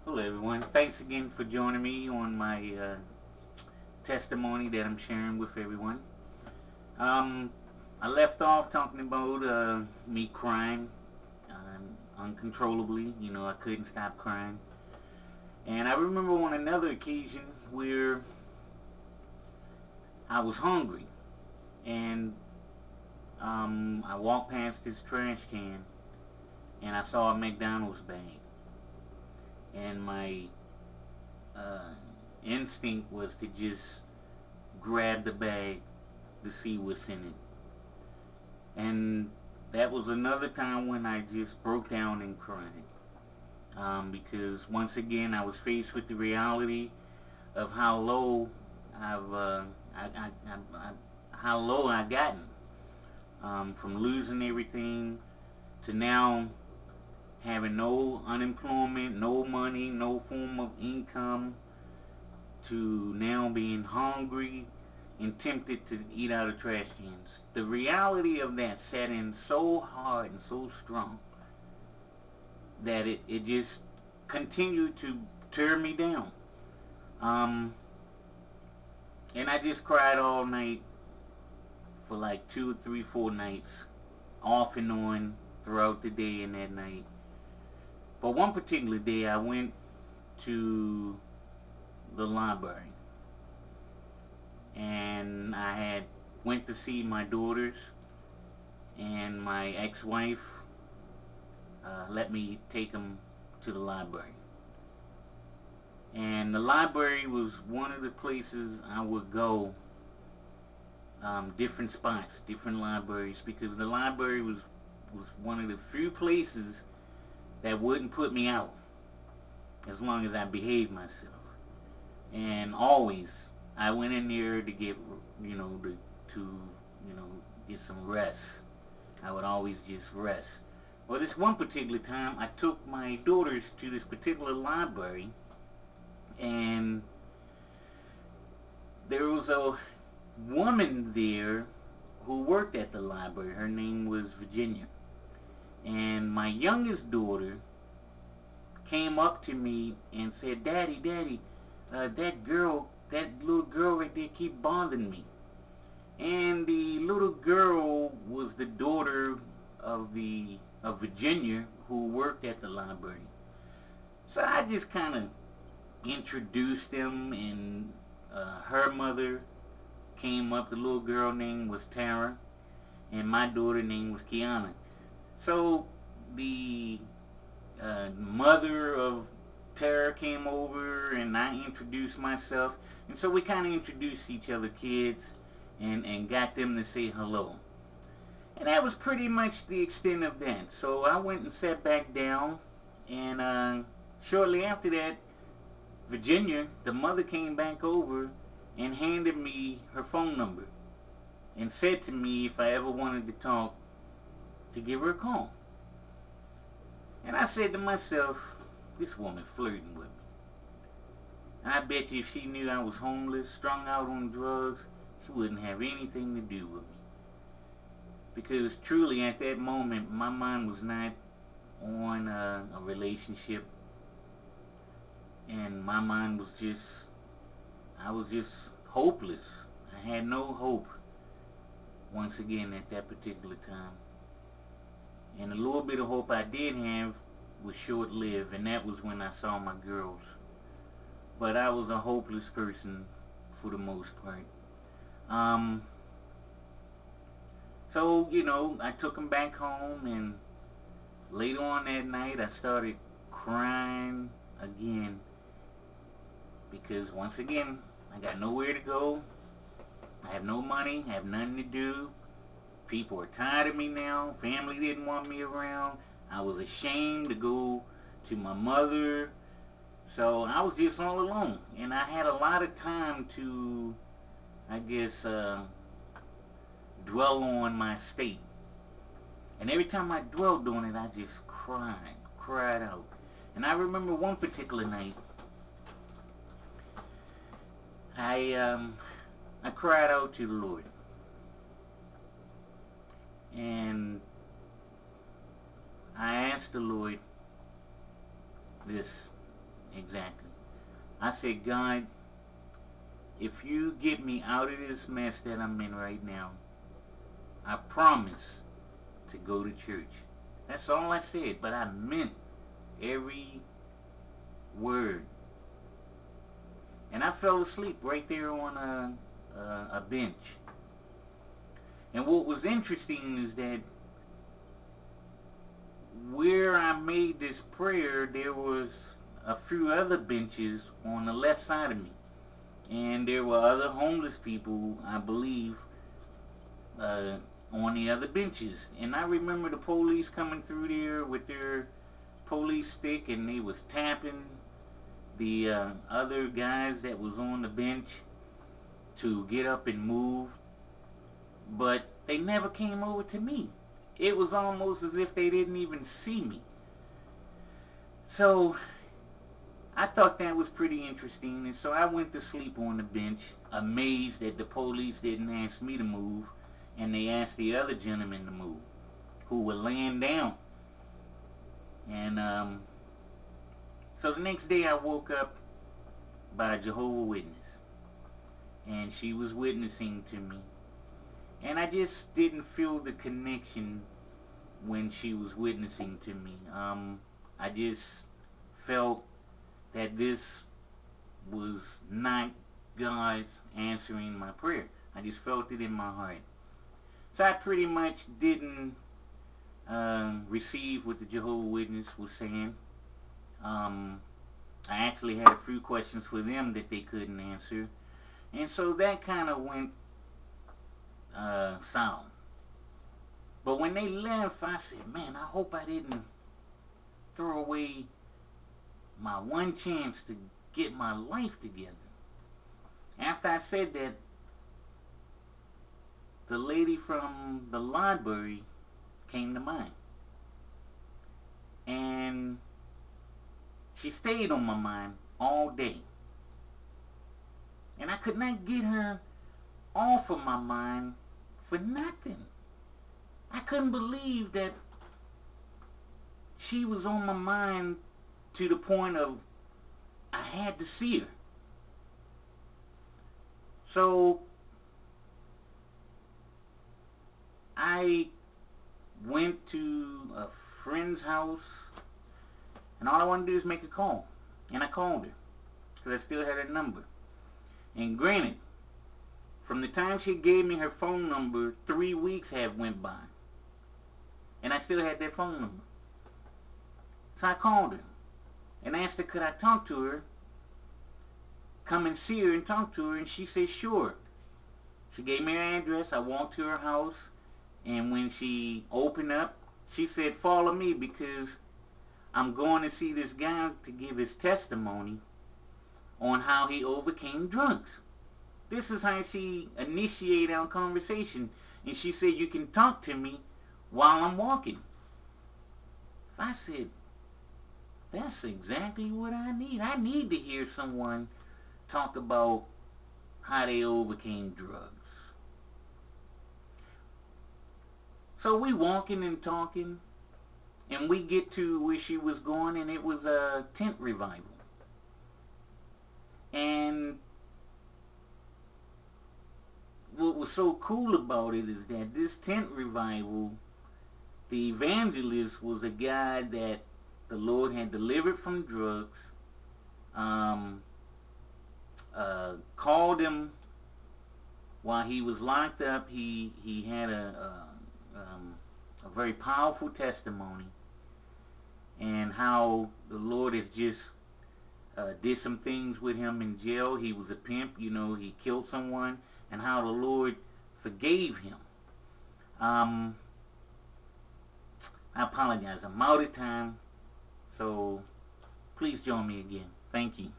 Hello everyone, thanks again for joining me on my testimony that I'm sharing with everyone. Um, I left off talking about me crying uncontrollably. I couldn't stop crying. And I remember on another occasion where I was hungry and I walked past this trash can and I saw a McDonald's bag, and my uh, instinct was to just grab the bag to see what's in it. And that was another time when I just broke down and cried. Because once again I was faced with the reality of how low I've how low I gotten, from losing everything to now having no unemployment, no money, no form of income, to now being hungry and tempted to eat out of trash cans. The reality of that set in so hard and so strong that it just continued to tear me down. Um, and I just cried all night for like 2 or 3, 4 nights, off and on throughout the day and that night. But one particular day I went to the library and I had went to see my daughters, and my ex-wife let me take them to the library. And the library was one of the places I would go, different spots, different libraries, because the library was one of the few places that wouldn't put me out as long as I behaved myself. And always I went in there to get, to get some rest. I would always just rest. Well, this one particular time, I took my daughters to this particular library, and there was a woman there who worked at the library. Her name was Virginia. And my youngest daughter came up to me and said, "Daddy, Daddy, that little girl right there keep bothering me." And the little girl was the daughter of Virginia, who worked at the library. So I just kind of introduced them, and her mother came up. The little girl name was Tara, and my daughter name was Kiana. So the mother of Tara came over, and I introduced myself, and so we kind of introduced each other kids, and got them to say hello. And that was pretty much the extent of that. So I went and sat back down, and shortly after that, Virginia, the mother, came back over and handed me her phone number and said to me if I ever wanted to talk, to give her a call. And I said to myself, this woman flirting with me. I bet you if she knew I was homeless, strung out on drugs, she wouldn't have anything to do with me. Because truly at that moment, my mind was not on a relationship, and my mind was just, I was just hopeless. I had no hope once again at that particular time. And the little bit of hope I did have was short-lived, and that was when I saw my girls. But I was a hopeless person for the most part. So, I took them back home, and later on that night I started crying again, because once again I got nowhere to go. I have no money, I have nothing to do. People are tired of me now. Family didn't want me around. I was ashamed to go to my mother. So I was just all alone. And I had a lot of time to, I guess, dwell on my state. And every time I dwelled on it, I just cried out. And I remember one particular night, I cried out to the Lord. And I asked the Lord this, Exactly. I said, God, if you get me out of this mess that I'm in right now, I promise to go to church. That's all I said, but I meant every word. And I fell asleep right there on a bench. And what was interesting is that where I made this prayer, there was a few other benches on the left side of me. And there were other homeless people, I believe, uh, on the other benches. And I remember the police coming through there with their police stick, and they was tapping the other guys that was on the bench to get up and move. But they never came over to me. It was almost as if they didn't even see me. So I thought that was pretty interesting, and so I went to sleep on the bench, amazed that the police didn't ask me to move, and they asked the other gentlemen to move, who were laying down. And so the next day I woke up by a Jehovah's Witness, and she was witnessing to me. And I just didn't feel the connection when she was witnessing to me. I just felt that this was not God's answering my prayer. I just felt it in my heart. So I pretty much didn't receive what the Jehovah's Witness was saying. I actually had a few questions for them that they couldn't answer. And so that kind of went south. But when they left, I said, man, I hope I didn't throw away my one chance to get my life together. After I said that, the lady from the library came to mind. And she stayed on my mind all day. And I could not get her off of my mind for nothing. I couldn't believe that she was on my mind to the point of I had to see her. So I went to a friend's house, and all I wanted to do is make a call. And I called her because I still had her number. And granted, from the time she gave me her phone number, 3 weeks had went by. And I still had that phone number. So I called her and asked her could I talk to her, come and see her and talk to her, and she said sure. She gave me her address. I walked to her house, and when she opened up, she said follow me because I'm going to see this guy to give his testimony on how he overcame drugs. This is how she initiated our conversation. And she said, you can talk to me while I'm walking. So I said, that's exactly what I need. I need to hear someone talk about how they overcame drugs. So we walking and talking, and we get to where she was going, and it was a tent revival. And what was so cool about it is that this tent revival, the evangelist was a guy that the Lord had delivered from drugs, called him while he was locked up. He had a very powerful testimony, and how the Lord has just did some things with him in jail. He was a pimp, you know, he killed someone, and how the Lord forgave him. I apologize, I'm out of time, so please join me again. Thank you.